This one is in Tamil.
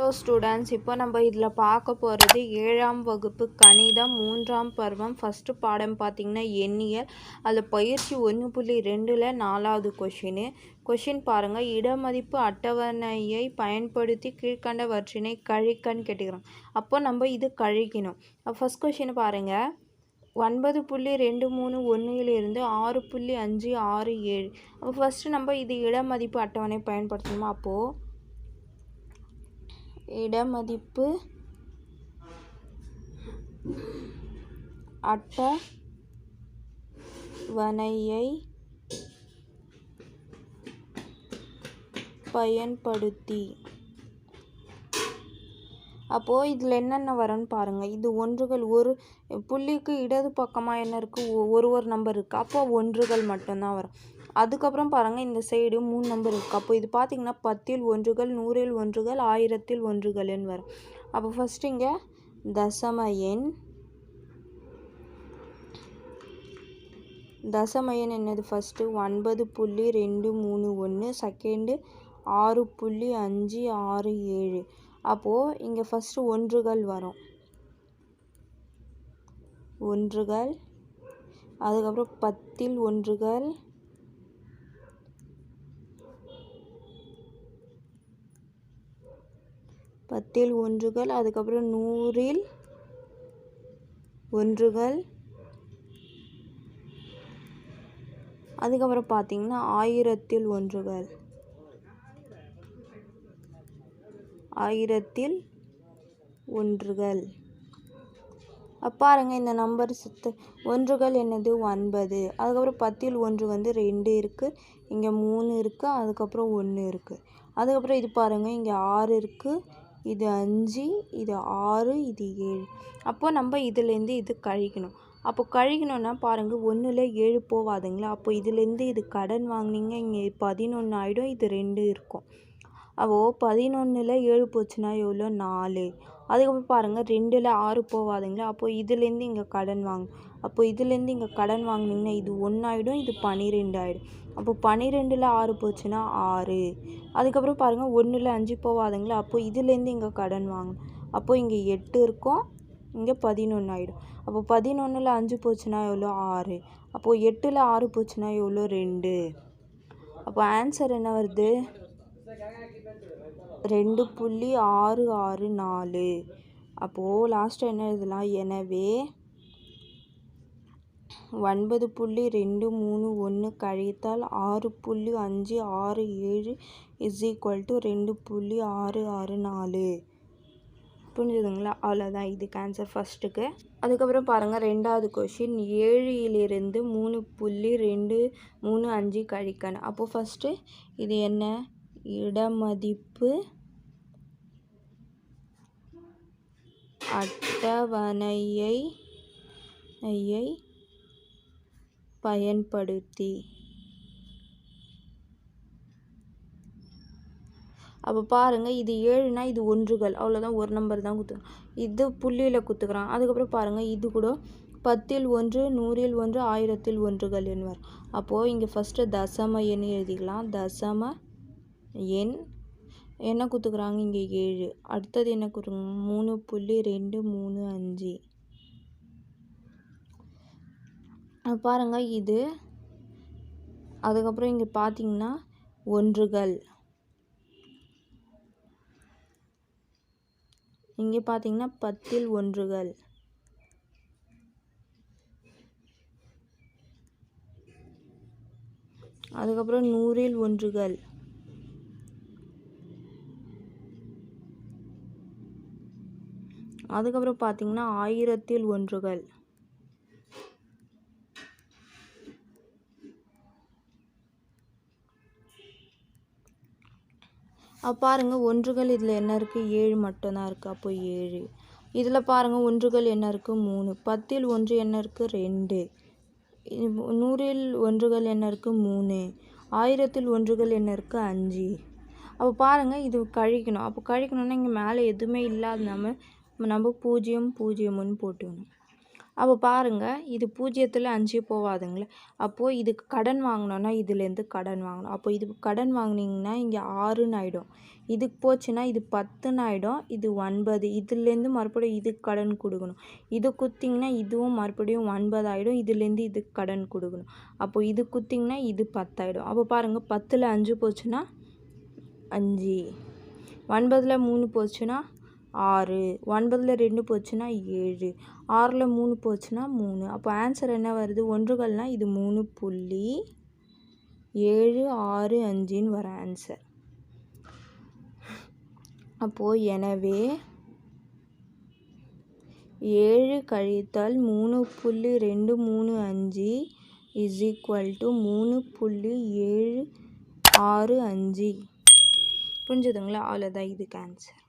ஹலோ ஸ்டூடெண்ட்ஸ், இப்போ நம்ம இதில் பார்க்க போகிறது 7ஆம் வகுப்பு கணிதம் 3ஆம் பருவம் ஃபஸ்ட்டு பாடம் பார்த்திங்கன்னா எண்ணியல். அதில் பயிற்சி 1.2ல் 4வது கொஷின் பாருங்கள். இடமதிப்பு அட்டவணையை பயன்படுத்தி கீழ்கண்டவற்றினை கழிக்கன்னு கேட்டுக்கிறோம். அப்போ நம்ம இது கழிக்கணும். ஃபஸ்ட் கொஷின் பாருங்கள். 9.231 6.567. அப்போ ஃபஸ்ட்டு நம்ம இது இடமதிப்பு அட்டவணை பயன்படுத்தணுமா? அப்போது இடமதிப்பு அட்டவணையை பயன்படுத்தி அப்போது இதில் என்னென்ன வரும்னு பாருங்கள். இது ஒன்றுகள், ஒரு புள்ளிக்கு இடது பக்கமாக என்ன இருக்குது, ஒரு நம்பர் இருக்குது. அப்போ ஒன்றுகள் மட்டும்தான் வரும். அதுக்கப்புறம் பாருங்கள், இந்த சைடு 3 நம்பர் இருக்குது. அப்போ இது பார்த்திங்கன்னா 10ல் ஒன்றுகள், 100ல் ஒன்றுகள், 1000ல் ஒன்றுகள்னு வரும். அப்போ ஃபஸ்ட்டு இங்கே தசம எண் என்னது? First 9.231, second 6.567. அப்போது இங்கே ஃபஸ்ட்டு ஒன்றுகள் வரும், ஒன்றுகள். அதுக்கப்புறம் 10ல் ஒன்றுகள், 10ல் ஒன்றுகள். அதுக்கப்புறம் 100ல் ஒன்றுகள். அதுக்கப்புறம் பார்த்திங்கன்னா 1000ல் ஒன்றுகள், 1000ல் ஒன்றுகள். பாருங்கள், இந்த நம்பர் ஒன்றுகள் என்னது? 9. அதுக்கப்புறம் 10ல் ஒன்று வந்து 2 இருக்குது, இங்கே 3 இருக்குது, அதுக்கப்புறம் 1 இருக்குது. அதுக்கப்புறம் இது பாருங்கள், இங்கே 6 இருக்குது, இது 5, இது 6, இது 7. அப்போ நம்ம இதுலேருந்து இது கழிக்கணும். அப்போ கழிக்கணும்னா பாருங்கள், 1ல் 7 போகாதுங்களா? அப்போ இதுலேருந்து இது கடன் வாங்கினீங்க, இங்கே 11 ஆகிடும், இது 2 இருக்கும். அப்போது 11ல் 7 போச்சுன்னா எவ்வளோ? 4. அதுக்கப்புறம் பாருங்கள், 2ல் 6 போகாதுங்களா? அப்போ இதுலேருந்து இங்கே கடன் வாங்கணும். அப்போ இதுலேருந்து இங்கே கடன் வாங்கினீங்கன்னா இது 1 ஆகிடும், இது 12 ஆகிடும். அப்போ 12ல் 6 போச்சுன்னா 6. அதுக்கப்புறம் பாருங்கள், 1ல் 5 போகாதுங்களா? அப்போ இதுலேருந்து இங்கே கடன் வாங்கணும். அப்போ இங்கே 8 இருக்கும், இங்கே 11 ஆகிடும். அப்போ 11ல் 5 போச்சுன்னா எவ்வளோ? 6. அப்போது 8ல் 6 போச்சுன்னா எவ்வளோ? 2. அப்போ ஆன்சர் என்ன வருது? 2.664. அப்போது லாஸ்ட்டாக என்ன எழுதலாம்? எனவே 9.231 கழித்தால் 6.567 = 2.664. புரிஞ்சுதுங்களா? அவ்வளோதான் இதுக்கு ஆன்சர் ஃபஸ்ட்டுக்கு. அதுக்கப்புறம் பாருங்கள், 2வது கொஷின் 7லிருந்து 3.235 கழிக்கணும். அப்போது ஃபஸ்ட்டு இது என்ன? இடமதிப்பு அட்டவணையை பயன்படுத்தி. அப்போ பாருங்கள், இது 7னா இது ஒன்றுகள், அவ்வளோதான், ஒரு நம்பர் தான் குத்துக்கிறோம். இது புள்ளியில் குத்துக்கிறோம். அதுக்கப்புறம் பாருங்கள், இது கூட 10ல் 1, 100ல் 1, 1000ல் ஒன்றுகள் எண் வரும். அப்போது இங்கே ஃபஸ்ட்டு தசம எண் எழுதிக்கலாம். தசம எண் என்ன குத்துக்கிறாங்க? இங்கே 7. அடுத்தது என்ன கொடுக்குறாங்க? 3.235. பாருங்கள் இது. அதுக்கப்புறம் இங்கே பார்த்தீங்கன்னா ஒன்றுகள், இங்கே பார்த்தீங்கன்னா 10ல் ஒன்றுகள். அதுக்கப்புறம் 100ல் ஒன்றுகள். அதுக்கப்புறம் பார்த்தீங்கன்னா 1000ல் ஒன்றுகள். பாருங்கள், ஒன்றுகள் இதில் என்ன இருக்குது? 7 மட்டும்தான் இருக்குது. அப்போ 7. இதில் பாருங்கள், ஒன்றுகள் என்ன இருக்குது? 3. 10ல் ஒன்று என்ன இருக்குது? 2. 100ல் ஒன்றுகள் என்ன இருக்குது? 3. 1000ல் ஒன்றுகள் என்ன இருக்குது? 5. அப்போ பாருங்கள், இது கழிக்கணும். அப்போ கழிக்கணும்னா இங்கே மேலே எதுவுமே இல்லாத நம்ம 0, 0ன்னு போட்டுக்கணும். அப்போ பாருங்கள், இது 0ல் 5 போகாதுங்களே. அப்போது இதுக்கு கடன் வாங்கினோன்னா இதுலேருந்து கடன் வாங்கணும். அப்போ இது கடன் வாங்கினீங்கன்னா இங்கே 6ன்னு ஆகிடும். இதுக்கு போச்சுன்னா இது 10ன்னு ஆகிடும். இது 9. இதுலேருந்து மறுபடியும் இதுக்கு கடன் கொடுக்கணும். இது குத்திங்கன்னா இதுவும் மறுபடியும் 9 ஆகிடும். இதுலேருந்து இதுக்கு கடன் கொடுக்கணும். அப்போது இது குத்திங்கன்னா இது 10 ஆகிடும். அப்போ பாருங்கள், 10ல் 5 போச்சுன்னா 5, 9ல் 3 போச்சுன்னா 6, 9ல் 2 போச்சுன்னா 7, 6ல் 3 போச்சுன்னா 3. அப்போ ஆன்சர் என்ன வருது? ஒன்றுகள்னால் இது 3.765ன்னு வர ஆன்சர். அப்போது எனவே 7 கழித்தல் 3.235 = 3.765. புரிஞ்சுதுங்களா? அவ்வளோதான் இதுக்கு ஆன்சர்.